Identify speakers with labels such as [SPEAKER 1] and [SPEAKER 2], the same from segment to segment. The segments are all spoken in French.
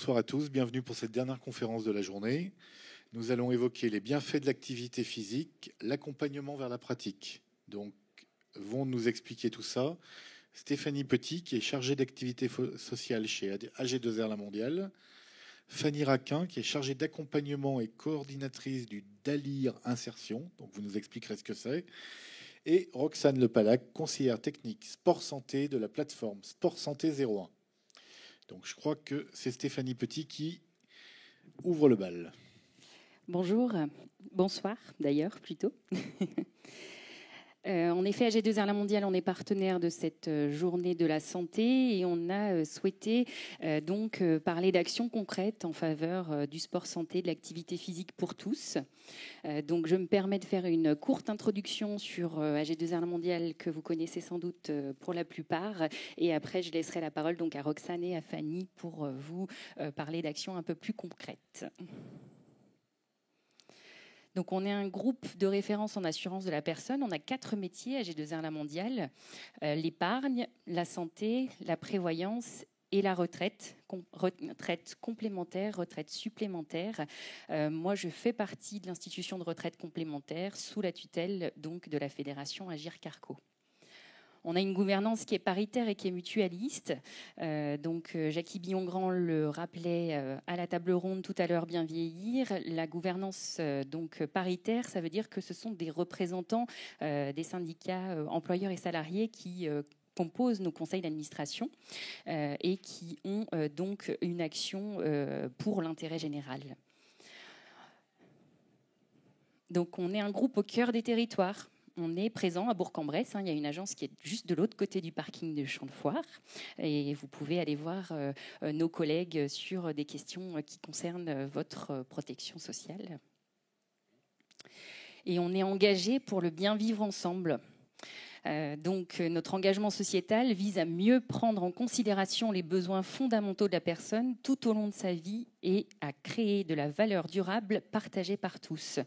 [SPEAKER 1] bonsoir à tous, bienvenue pour cette dernière conférence de la journée. Nous allons évoquer les bienfaits de l'activité physique, l'accompagnement vers la pratique. Donc, vont nous expliquer tout ça Stéphanie Petit, qui est chargée d'activité sociale chez AG2R La Mondiale, Fanny Raquin, qui est chargée d'accompagnement et coordinatrice du DALIR Insertion, donc vous nous expliquerez ce que c'est, et Roxane Lepalac, conseillère technique sport santé de la plateforme Sport Santé 01. Donc je crois que c'est Stéphanie Petit qui ouvre le bal.
[SPEAKER 2] Bonjour, bonsoir d'ailleurs plutôt. En effet, AG2R La Mondiale, on est partenaire de cette journée de la santé et on a souhaité donc parler d'actions concrètes en faveur du sport santé, de l'activité physique pour tous. Donc je me permets de faire une courte introduction sur AG2R La Mondiale que vous connaissez sans doute pour la plupart, et après je laisserai la parole donc à Roxane et à Fanny pour vous parler d'actions un peu plus concrètes. Donc, on est un groupe de référence en assurance de la personne. On a 4 métiers, AG2R La Mondiale, l'épargne, la santé, la prévoyance et la retraite, retraite complémentaire, retraite supplémentaire. Moi, je fais partie de l'institution de retraite complémentaire sous la tutelle donc, de la fédération Agir Carco. On a une gouvernance qui est paritaire et qui est mutualiste. Jackie Billon-Grand le rappelait à la table ronde tout à l'heure, bien vieillir. La gouvernance paritaire, ça veut dire que ce sont des représentants des syndicats employeurs et salariés qui composent nos conseils d'administration et qui ont donc une action pour l'intérêt général. Donc on est un groupe au cœur des territoires. On est présent à Bourg-en-Bresse. Il y a une agence qui est juste de l'autre côté du parking de Champ de Foire. Et vous pouvez aller voir nos collègues sur des questions qui concernent votre protection sociale. Et on est engagé pour le bien vivre ensemble. Notre engagement sociétal vise à mieux prendre en considération les besoins fondamentaux de la personne tout au long de sa vie et à créer de la valeur durable partagée par tous.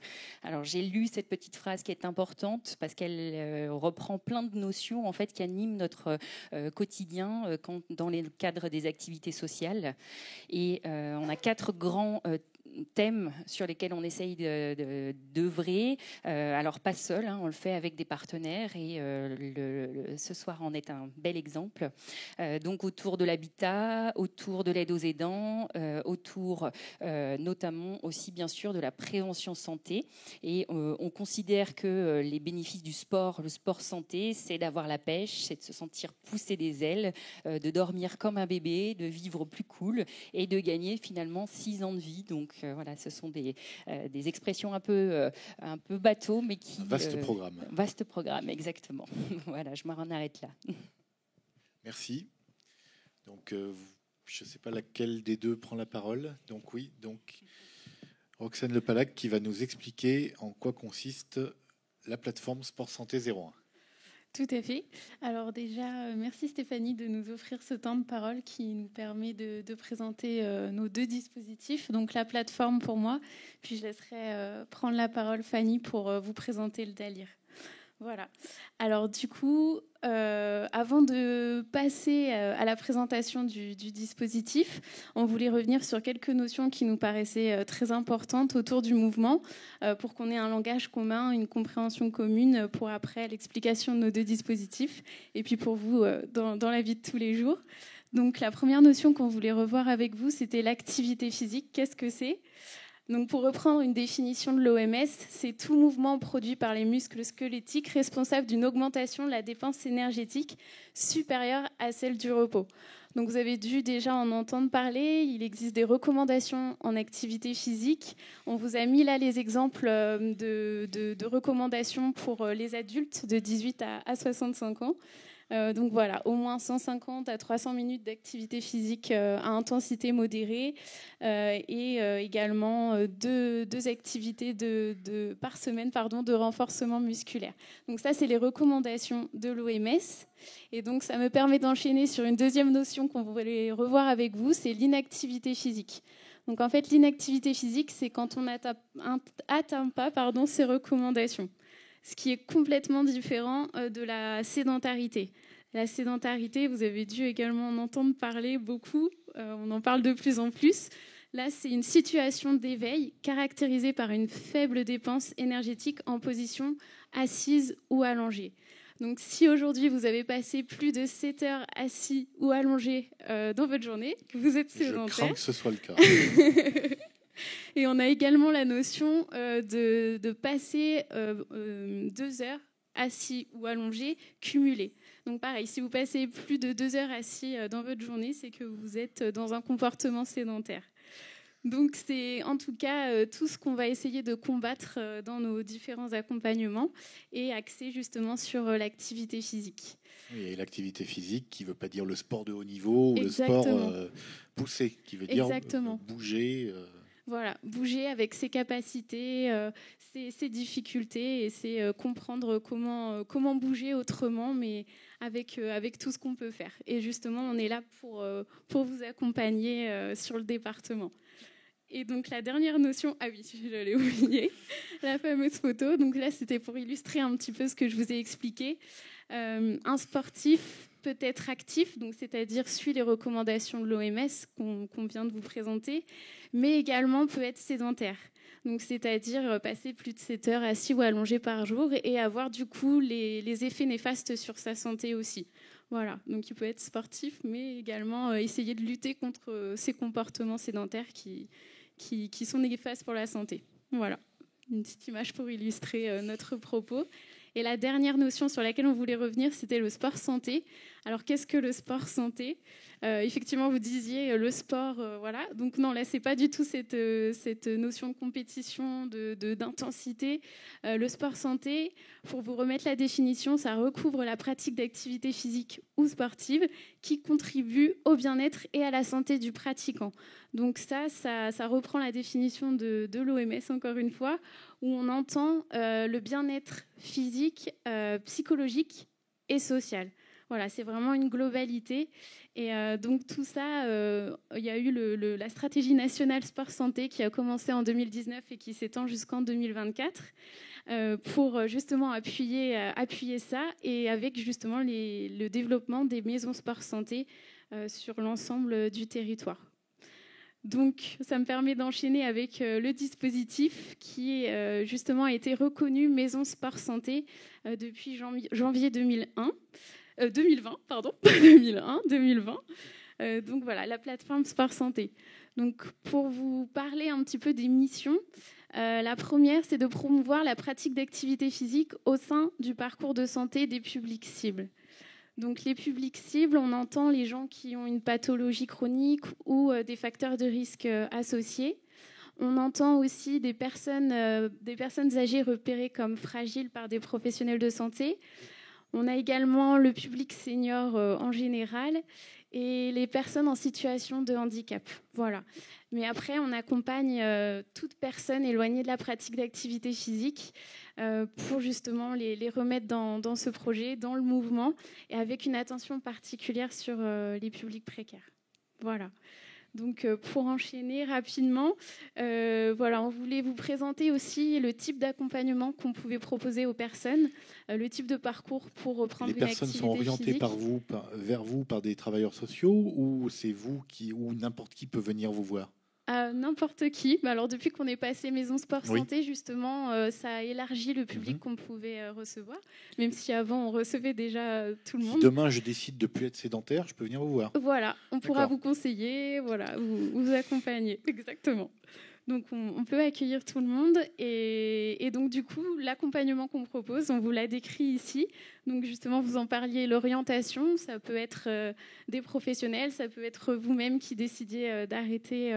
[SPEAKER 2] Alors j'ai lu cette petite phrase qui est importante parce qu'elle reprend plein de notions en fait qui animent notre quotidien dans le cadre des activités sociales. Et on a 4 grands thèmes sur lesquels on essaye d'œuvrer. Alors pas seul, on le fait avec des partenaires et ce soir en est un bel exemple. Donc autour de l'habitat, autour de l'aide aux aidants, autour notamment aussi bien sûr de la prévention santé. Et on considère que les bénéfices du sport, le sport santé, c'est d'avoir la pêche, c'est de se sentir pousser des ailes, de dormir comme un bébé, de vivre plus cool et de gagner finalement 6 ans de vie. Donc voilà, ce sont des expressions un peu bateau, mais qui...
[SPEAKER 1] Vaste programme.
[SPEAKER 2] Vaste programme, exactement. Voilà, je m'en arrête là.
[SPEAKER 1] Merci. Donc, je ne sais pas laquelle des deux prend la parole. Donc oui, Roxane Lepalac qui va nous expliquer en quoi consiste la plateforme Sport Santé 01.
[SPEAKER 3] Tout à fait. Alors déjà, merci Stéphanie de nous offrir ce temps de parole qui nous permet de présenter nos 2 dispositifs. Donc la plateforme pour moi, puis je laisserai prendre la parole Fanny pour vous présenter le DALIR. Voilà. Alors du coup, avant de passer à la présentation du dispositif, on voulait revenir sur quelques notions qui nous paraissaient très importantes autour du mouvement pour qu'on ait un langage commun, une compréhension commune pour après l'explication de nos 2 dispositifs et puis pour vous dans la vie de tous les jours. Donc la première notion qu'on voulait revoir avec vous, c'était l'activité physique. Qu'est-ce que c'est ? Donc, pour reprendre une définition de l'OMS, c'est tout mouvement produit par les muscles squelettiques responsable d'une augmentation de la dépense énergétique supérieure à celle du repos. Donc, vous avez dû déjà en entendre parler. Il existe des recommandations en activité physique. On vous a mis là les exemples de recommandations pour les adultes de 18 à 65 ans. Donc voilà, au moins 150 à 300 minutes d'activité physique à intensité modérée et également deux activités par semaine de renforcement musculaire. Donc ça, c'est les recommandations de l'OMS. Et donc ça me permet d'enchaîner sur une deuxième notion qu'on voulait revoir avec vous, c'est l'inactivité physique. Donc en fait, l'inactivité physique, c'est quand on n'atteint pas ces recommandations, ce qui est complètement différent de la sédentarité. La sédentarité, vous avez dû également en entendre parler beaucoup, on en parle de plus en plus. Là, c'est une situation d'éveil caractérisée par une faible dépense énergétique en position assise ou allongée. Donc, si aujourd'hui, vous avez passé plus de 7 heures assis ou allongé dans votre journée, vous êtes sédentaire.
[SPEAKER 1] Je crains que ce soit le cas.
[SPEAKER 3] Et on a également la notion de passer 2 heures assis ou allongé cumulé. Donc pareil, si vous passez plus de 2 heures assis dans votre journée, c'est que vous êtes dans un comportement sédentaire. Donc c'est en tout cas tout ce qu'on va essayer de combattre dans nos différents accompagnements et axer justement sur l'activité physique.
[SPEAKER 1] Oui, et l'activité physique qui ne veut pas dire le sport de haut niveau ou
[SPEAKER 3] Exactement.
[SPEAKER 1] le sport poussé, qui veut dire bouger.
[SPEAKER 3] Voilà, bouger avec ses capacités, ses difficultés, et c'est comprendre comment bouger autrement, mais avec tout ce qu'on peut faire. Et justement, on est là pour vous accompagner sur le département. Et donc la dernière notion, ah oui, je l'ai oublié, la fameuse photo. Donc là, c'était pour illustrer un petit peu ce que je vous ai expliqué. Un sportif peut être actif, donc c'est-à-dire suit les recommandations de l'OMS qu'on vient de vous présenter, mais également peut être sédentaire. Donc c'est-à-dire passer plus de 7 heures assis ou allongé par jour et avoir du coup les effets néfastes sur sa santé aussi. Voilà, donc il peut être sportif, mais également essayer de lutter contre ces comportements sédentaires qui sont néfastes pour la santé. Voilà, une petite image pour illustrer notre propos. Et la dernière notion sur laquelle on voulait revenir, c'était le sport santé. Alors, qu'est-ce que le sport santé ? Effectivement, vous disiez le sport, voilà. Donc non, là, c'est pas du tout cette notion de compétition, d'intensité. Le sport santé, pour vous remettre la définition, ça recouvre la pratique d'activités physiques ou sportives qui contribuent au bien-être et à la santé du pratiquant. Donc ça reprend la définition de l'OMS, encore une fois, où on entend le bien-être physique, psychologique et social. Voilà, c'est vraiment une globalité. Et donc tout ça, il y a eu la stratégie nationale sport-santé qui a commencé en 2019 et qui s'étend jusqu'en 2024 pour justement appuyer ça, et avec justement le développement des maisons sport-santé sur l'ensemble du territoire. Donc, ça me permet d'enchaîner avec le dispositif qui justement a été reconnu Maison Sport Santé depuis janvier 2020. Donc voilà, la plateforme Sport Santé. Donc, pour vous parler un petit peu des missions, la première, c'est de promouvoir la pratique d'activité physique au sein du parcours de santé des publics cibles. Donc les publics cibles, on entend les gens qui ont une pathologie chronique ou des facteurs de risque associés. On entend aussi des personnes âgées repérées comme fragiles par des professionnels de santé. On a également le public senior en général et les personnes en situation de handicap. Voilà. Mais après, on accompagne toute personne éloignée de la pratique d'activité physique pour justement les remettre dans ce projet, dans le mouvement, et avec une attention particulière sur les publics précaires. Voilà. Donc, pour enchaîner rapidement, voilà, on voulait vous présenter aussi le type d'accompagnement qu'on pouvait proposer aux personnes, le type de parcours pour reprendre une activité physique.
[SPEAKER 1] Les personnes sont orientées vers vous par des travailleurs sociaux, ou c'est vous ou n'importe qui peut venir vous voir ?
[SPEAKER 3] N'importe qui. Alors, depuis qu'on est passé Maison Sport Santé, justement, ça a élargi le public qu'on pouvait recevoir, même si avant, on recevait déjà tout le monde.
[SPEAKER 1] Si demain, je décide de ne plus être sédentaire, je peux venir vous voir.
[SPEAKER 3] Voilà, on pourra vous conseiller, voilà, vous accompagner. Exactement. Donc, on peut accueillir tout le monde. Et donc, du coup, l'accompagnement qu'on propose, on vous l'a décrit ici. Donc, justement, vous en parliez, l'orientation, ça peut être des professionnels, ça peut être vous-même qui décidiez d'arrêter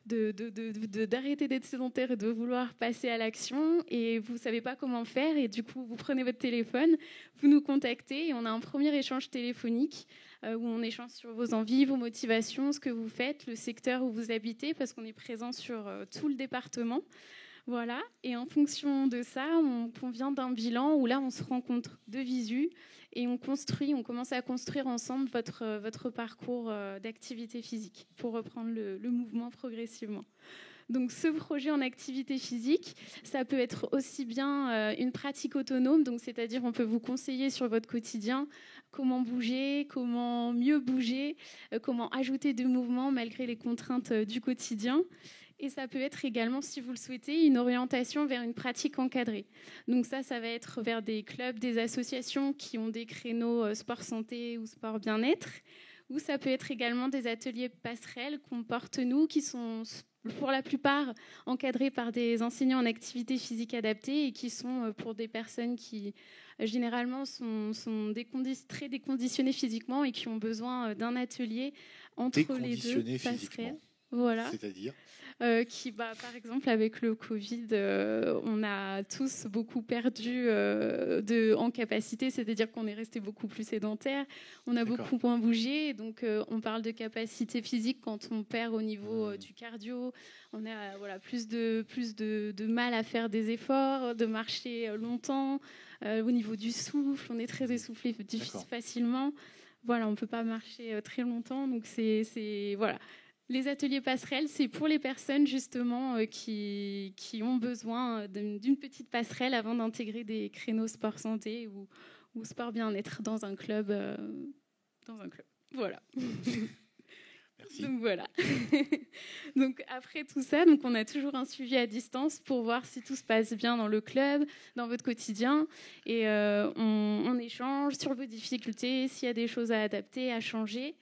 [SPEAKER 3] d'être sédentaire et de vouloir passer à l'action. Et vous ne savez pas comment faire. Et du coup, vous prenez votre téléphone, vous nous contactez et on a un premier échange téléphonique où on échange sur vos envies, vos motivations, ce que vous faites, le secteur où vous habitez, parce qu'on est présent sur tout le département. Voilà. Et en fonction de ça, on convient d'un bilan où là, on se rencontre de visu et on commence à construire ensemble votre parcours d'activité physique pour reprendre le mouvement progressivement. Donc ce projet en activité physique, ça peut être aussi bien une pratique autonome, donc c'est-à-dire on peut vous conseiller sur votre quotidien comment bouger, comment mieux bouger, comment ajouter du mouvement malgré les contraintes du quotidien. Et ça peut être également, si vous le souhaitez, une orientation vers une pratique encadrée. Donc ça va être vers des clubs, des associations qui ont des créneaux sport santé ou sport bien-être. Ou ça peut être également des ateliers passerelles qu'on porte nous, qui sont pour la plupart encadrés par des enseignants en activité physique adaptée et qui sont pour des personnes qui généralement sont très déconditionnées physiquement et qui ont besoin d'un atelier entre les deux passerelles. Voilà.
[SPEAKER 1] C'est-à-dire
[SPEAKER 3] par exemple, avec le Covid, on a tous beaucoup perdu en capacité, c'est-à-dire qu'on est resté beaucoup plus sédentaire, on a beaucoup moins bougé, donc on parle de capacité physique quand on perd au niveau du cardio, on a plus de mal à faire des efforts, de marcher longtemps, au niveau du souffle, on est très essoufflé facilement, voilà, on ne peut pas marcher très longtemps, donc voilà. Les ateliers passerelles, c'est pour les personnes justement qui ont besoin d'une petite passerelle avant d'intégrer des créneaux sport santé ou sport bien-être dans un club. Voilà.
[SPEAKER 1] Merci.
[SPEAKER 3] Donc voilà. Donc après tout ça, donc on a toujours un suivi à distance pour voir si tout se passe bien dans le club, dans votre quotidien, et on échange sur vos difficultés, s'il y a des choses à adapter, à changer.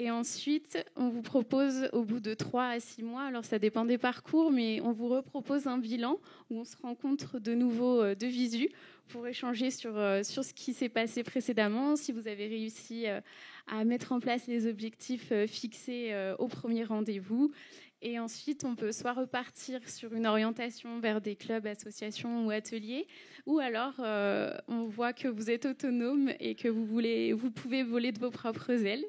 [SPEAKER 3] Et ensuite, on vous propose, au bout de 3 à 6 mois, alors ça dépend des parcours, mais on vous repropose un bilan où on se rencontre de nouveau de visu pour échanger sur ce qui s'est passé précédemment, si vous avez réussi à mettre en place les objectifs fixés au premier rendez-vous. Et ensuite, on peut soit repartir sur une orientation vers des clubs, associations ou ateliers, ou alors on voit que vous êtes autonome et que vous pouvez voler de vos propres ailes.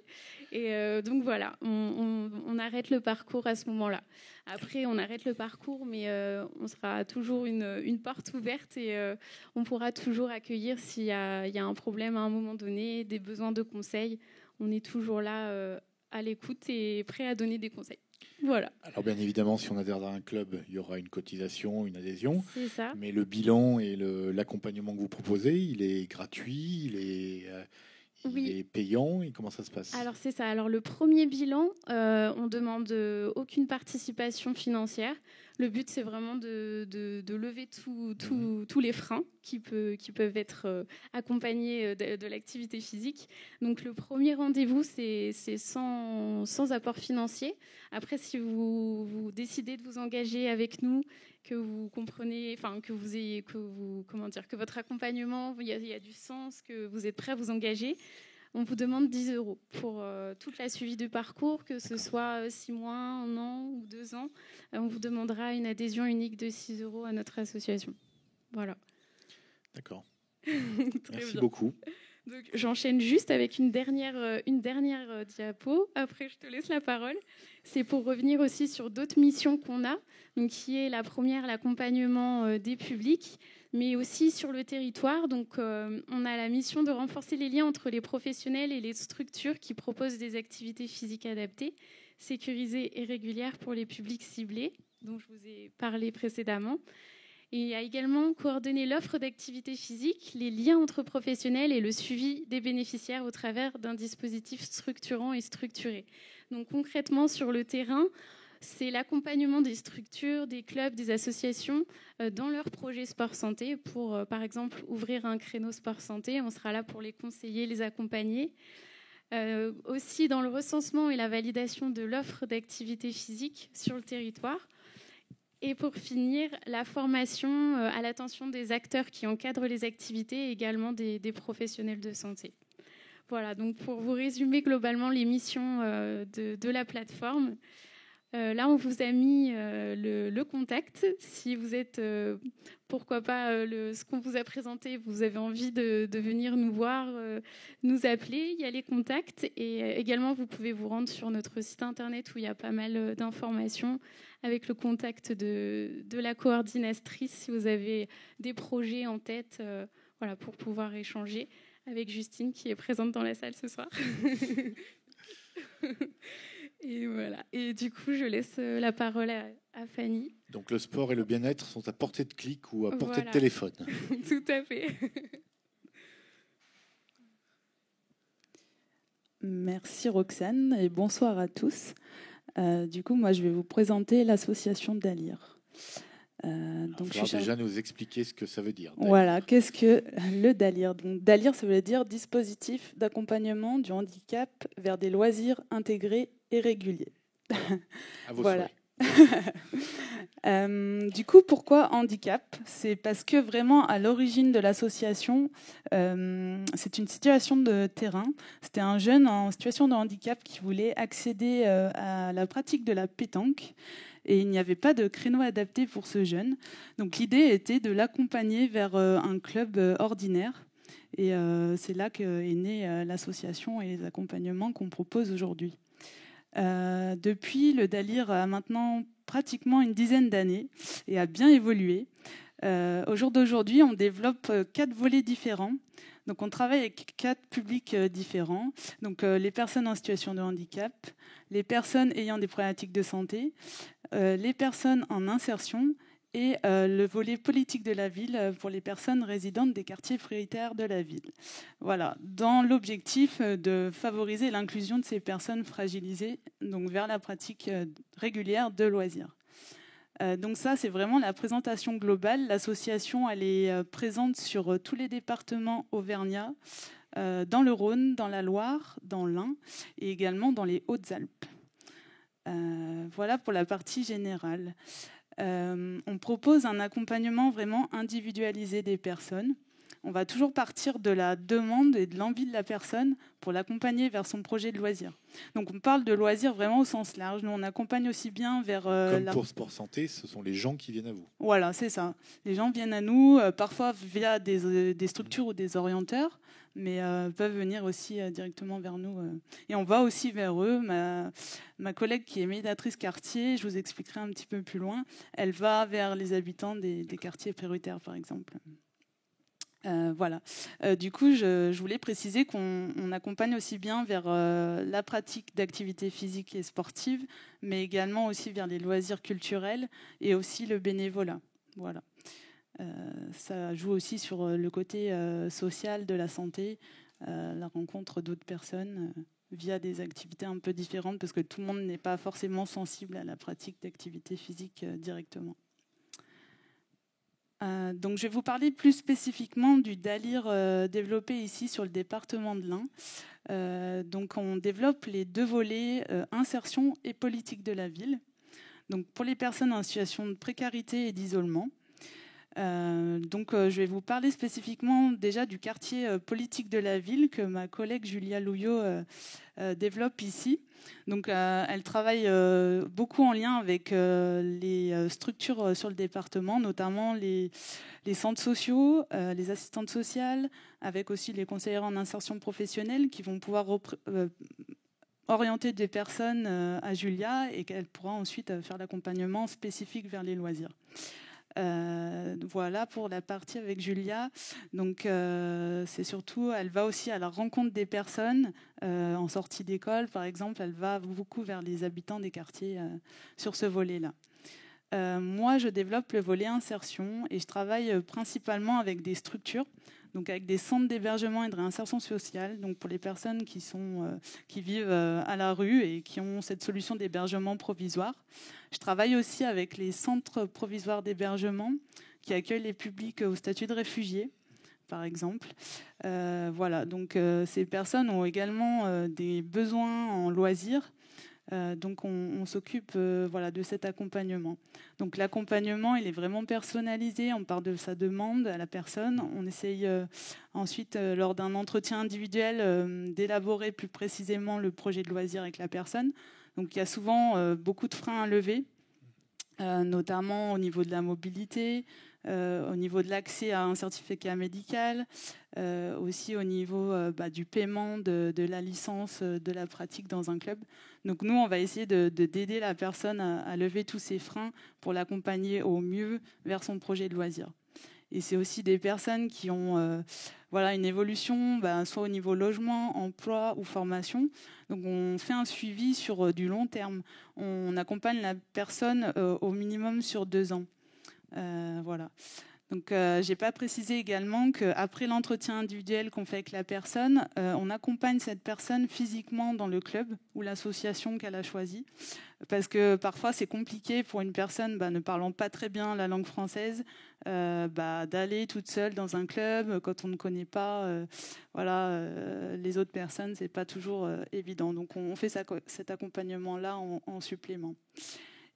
[SPEAKER 3] Et donc voilà, on arrête le parcours à ce moment-là. Après, on arrête le parcours, mais on sera toujours une porte ouverte et on pourra toujours accueillir s'il y a un problème à un moment donné, des besoins de conseils. On est toujours là à l'écoute et prêt à donner des conseils. Voilà.
[SPEAKER 1] Alors bien évidemment, si on adhère à un club, il y aura une cotisation, une adhésion.
[SPEAKER 3] C'est ça.
[SPEAKER 1] Mais le bilan et l'accompagnement que vous proposez, il est gratuit, il est payant. Et comment ça se passe ?
[SPEAKER 3] Alors c'est ça. Alors le premier bilan, on demande aucune participation financière. Le but, c'est vraiment de lever tous les freins qui peuvent être accompagnés de l'activité physique. Donc le premier rendez-vous, c'est sans apport financier. Après, si vous décidez de vous engager avec nous, que vous comprenez, que votre accompagnement, il y a du sens, que vous êtes prêt à vous engager, on vous demande 10 € pour toute la suivi du parcours, que ce soit 6 mois, 1 an ou 2 ans. On vous demandera une adhésion unique de 6 € à notre association. Voilà.
[SPEAKER 1] D'accord. Merci beaucoup.
[SPEAKER 3] Donc, j'enchaîne juste avec une dernière diapo. Après, je te laisse la parole. C'est pour revenir aussi sur d'autres missions qu'on a, donc, qui est la première, l'accompagnement des publics, mais aussi sur le territoire. Donc, on a la mission de renforcer les liens entre les professionnels et les structures qui proposent des activités physiques adaptées, sécurisées et régulières pour les publics ciblés, dont je vous ai parlé précédemment. Et a également coordonné l'offre d'activités physiques, les liens entre professionnels et le suivi des bénéficiaires au travers d'un dispositif structurant et structuré. Donc concrètement, sur le terrain, c'est l'accompagnement des structures, des clubs, des associations dans leurs projets sport santé pour, par exemple, ouvrir un créneau sport santé. On sera là pour les conseiller, les accompagner. Aussi dans le recensement et la validation de l'offre d'activités physiques sur le territoire. Et pour finir, la formation à l'attention des acteurs qui encadrent les activités et également des professionnels de santé. Voilà, donc pour vous résumer globalement les missions de la plateforme, là on vous a mis le contact. Si vous êtes, pourquoi pas, ce qu'on vous a présenté, vous avez envie de venir nous voir, nous appeler, il y a les contacts. Et également, vous pouvez vous rendre sur notre site internet où il y a pas mal d'informations avec le contact de la coordinatrice si vous avez des projets en tête, voilà, pour pouvoir échanger avec Justine qui est présente dans la salle ce soir. Et voilà. Et du coup, je laisse la parole À Fanny.
[SPEAKER 1] Donc le sport et le bien-être sont à portée de clic ou à portée de
[SPEAKER 3] Voilà.
[SPEAKER 1] téléphone.
[SPEAKER 3] Tout à fait.
[SPEAKER 4] Merci Roxane et bonsoir à tous. Du coup, moi, je vais vous présenter l'association Dalir.
[SPEAKER 1] Donc, il va déjà nous expliquer ce que ça veut dire.
[SPEAKER 4] Voilà, qu'est-ce que le Dalir? Donc, Dalir, ça veut dire dispositif d'accompagnement du handicap vers des loisirs intégrés et réguliers.
[SPEAKER 1] À vos
[SPEAKER 4] voilà.
[SPEAKER 1] souhaits.
[SPEAKER 4] Du coup, pourquoi handicap? C'est parce que vraiment à l'origine de l'association, c'est une situation de terrain. C'était un jeune en situation de handicap qui voulait accéder à la pratique de la pétanque et il n'y avait pas de créneau adapté pour ce jeune. Donc l'idée était de l'accompagner vers un club ordinaire. Et c'est là qu'est née l'association et les accompagnements qu'on propose aujourd'hui. Depuis, le Dalir a maintenant pratiquement une dizaine d'années et a bien évolué. Au jour d'aujourd'hui, on développe 4 volets différents. Donc, on travaille avec 4 publics différents. Donc, les personnes en situation de handicap, les personnes ayant des problématiques de santé, les personnes en insertion et le volet politique de la ville pour les personnes résidentes des quartiers prioritaires de la ville. Voilà, dans l'objectif de favoriser l'inclusion de ces personnes fragilisées donc vers la pratique régulière de loisirs. Donc ça, c'est vraiment la présentation globale. L'association, elle est présente sur tous les départements auvergnats, dans le Rhône, dans la Loire, dans l'Ain et également dans les Hautes-Alpes. Voilà pour la partie générale. On propose un accompagnement vraiment individualisé des personnes. On va toujours partir de la demande et de l'envie de la personne pour l'accompagner vers son projet de loisir. Donc on parle de loisir vraiment au sens large. Nous, on accompagne aussi bien vers...
[SPEAKER 1] Comme pour Sport Santé, ce sont les gens qui viennent à vous.
[SPEAKER 4] Voilà, c'est ça. Les gens viennent à nous, parfois via des structures ou des orienteurs, mais peuvent venir aussi directement vers nous. Et on va aussi vers eux. Ma collègue qui est médiatrice quartier, je vous expliquerai un petit peu plus loin, elle va vers les habitants des quartiers prioritaires, par exemple. Voilà. Du coup, je voulais préciser qu'on accompagne aussi bien vers la pratique d'activités physiques et sportives, mais également aussi vers les loisirs culturels et aussi le bénévolat. Voilà. Ça joue aussi sur le côté social de la santé, la rencontre d'autres personnes via des activités un peu différentes, parce que tout le monde n'est pas forcément sensible à la pratique d'activités physiques directement. Donc, je vais vous parler plus spécifiquement du Dalir développé ici sur le département de l'Ain. Donc, on développe les 2 volets insertion et politique de la ville. Donc, pour les personnes en situation de précarité et d'isolement. Je vais vous parler spécifiquement déjà du quartier politique de la ville que ma collègue Julia Louillot développe ici. Donc, elle travaille beaucoup en lien avec les structures sur le département, notamment les centres sociaux, les assistantes sociales, avec aussi les conseillères en insertion professionnelle qui vont pouvoir orienter des personnes à Julia et qu'elle pourra ensuite faire l'accompagnement spécifique vers les loisirs. Voilà pour la partie avec Julia. Donc, c'est surtout, elle va aussi à la rencontre des personnes en sortie d'école, par exemple. Elle va beaucoup vers les habitants des quartiers sur ce volet-là. Moi, je développe le volet insertion et je travaille principalement avec des structures, donc avec des centres d'hébergement et de réinsertion sociale, donc pour les personnes qui vivent à la rue et qui ont cette solution d'hébergement provisoire. Je travaille aussi avec les centres provisoires d'hébergement qui accueillent les publics au statut de réfugiés, par exemple. Voilà, donc ces personnes ont également des besoins en loisirs. Donc on s'occupe de cet accompagnement. Donc l'accompagnement, il est vraiment personnalisé, on part de sa demande à la personne. On essaye ensuite, lors d'un entretien individuel, d'élaborer plus précisément le projet de loisir avec la personne. Donc il y a souvent beaucoup de freins à lever, notamment au niveau de la mobilité, au niveau de l'accès à un certificat médical, aussi au niveau du paiement de la licence de la pratique dans un club. Donc nous, on va essayer d'aider la personne à lever tous ces freins pour l'accompagner au mieux vers son projet de loisir. Et c'est aussi des personnes qui ont voilà, une évolution, soit au niveau logement, emploi ou formation. Donc on fait un suivi sur du long terme. On accompagne la personne au minimum sur 2 ans. Voilà. Donc, j'ai pas précisé également qu'après l'entretien individuel qu'on fait avec la personne, on accompagne cette personne physiquement dans le club ou l'association qu'elle a choisie. Parce que parfois, c'est compliqué pour une personne ne parlant pas très bien la langue française d'aller toute seule dans un club quand on ne connaît pas les autres personnes. C'est pas toujours évident. Donc, on fait cet accompagnement-là en supplément.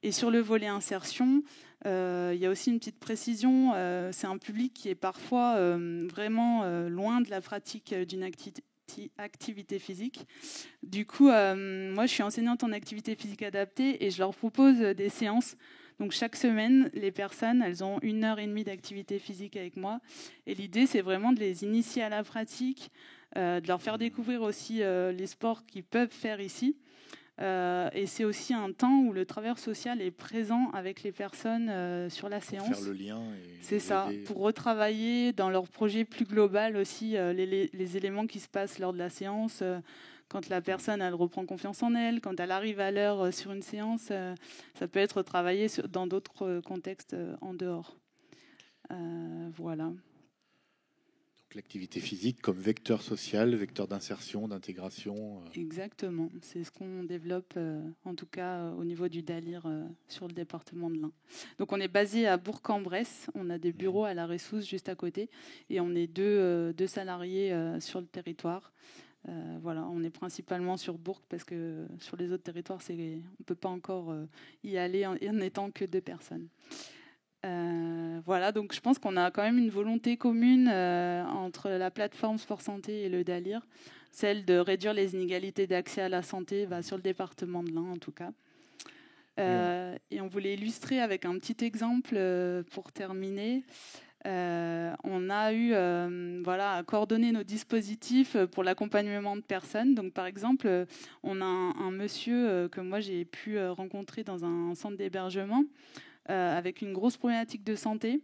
[SPEAKER 4] Et sur le volet insertion, il y a aussi une petite précision. C'est un public qui est parfois vraiment loin de la pratique d'une activité physique. Du coup, moi, je suis enseignante en activité physique adaptée et je leur propose des séances. Donc, chaque semaine, les personnes, elles ont 1h30 d'activité physique avec moi. Et l'idée, c'est vraiment de les initier à la pratique, de leur faire découvrir aussi les sports qu'ils peuvent faire ici. Et c'est aussi un temps où le travailleur social est présent avec les personnes sur la séance.
[SPEAKER 1] Faire le lien.
[SPEAKER 4] C'est ça, pour retravailler dans leur projet plus global aussi les éléments qui se passent lors de la séance. Quand la personne elle reprend confiance en elle, quand elle arrive à l'heure sur une séance, ça peut être travaillé dans d'autres contextes en dehors. Voilà.
[SPEAKER 1] L'activité physique comme vecteur social, vecteur d'insertion, d'intégration.
[SPEAKER 4] Exactement, c'est ce qu'on développe en tout cas au niveau du DALIR sur le département de l'Ain. Donc on est basé à Bourg-en-Bresse, on a des bureaux à la Ressousse juste à côté et on est deux salariés sur le territoire. Voilà, on est principalement sur Bourg parce que sur les autres territoires, on ne peut pas encore y aller en n'étant que 2 personnes. Voilà, donc je pense qu'on a quand même une volonté commune entre la plateforme Sport Santé et le DALIR, celle de réduire les inégalités d'accès à la santé sur le département de l'Ain en tout cas. Et on voulait illustrer avec un petit exemple pour terminer. On a eu à coordonner nos dispositifs pour l'accompagnement de personnes. Donc par exemple, on a un monsieur que moi j'ai pu rencontrer dans un centre d'hébergement avec une grosse problématique de santé.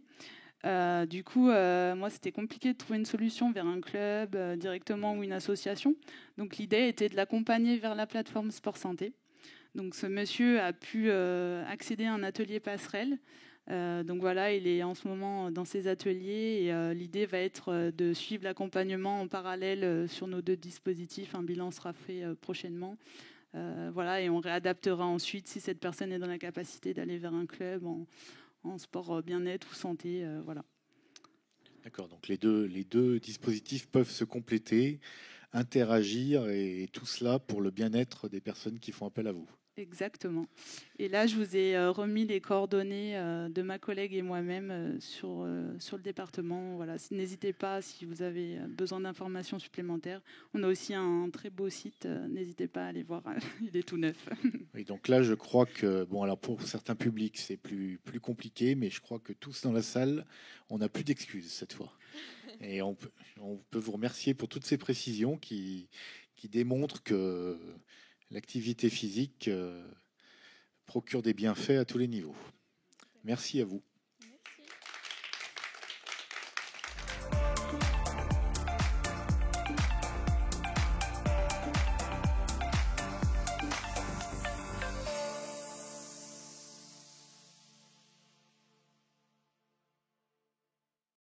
[SPEAKER 4] Du coup, moi, c'était compliqué de trouver une solution vers un club directement ou une association. Donc, l'idée était de l'accompagner vers la plateforme Sport Santé. Donc, ce monsieur a pu accéder à un atelier passerelle. Donc voilà, il est en ce moment dans ses ateliers et l'idée va être de suivre l'accompagnement en parallèle sur nos 2 dispositifs. Un bilan sera fait prochainement. Et on réadaptera ensuite si cette personne est dans la capacité d'aller vers un club en sport bien-être ou santé. Voilà.
[SPEAKER 1] D'accord, donc les deux dispositifs peuvent se compléter, interagir et tout cela pour le bien-être des personnes qui font appel à vous.
[SPEAKER 4] Exactement. Et là, je vous ai remis les coordonnées de ma collègue et moi-même sur le département. Voilà. N'hésitez pas si vous avez besoin d'informations supplémentaires. On a aussi un très beau site. N'hésitez pas à aller voir. Il est tout neuf.
[SPEAKER 1] Oui, donc là, je crois que alors pour certains publics, c'est plus compliqué, mais je crois que tous dans la salle, on n'a plus d'excuses cette fois. Et on peut vous remercier pour toutes ces précisions qui démontrent que l'activité physique procure des bienfaits à tous les niveaux. Merci à vous.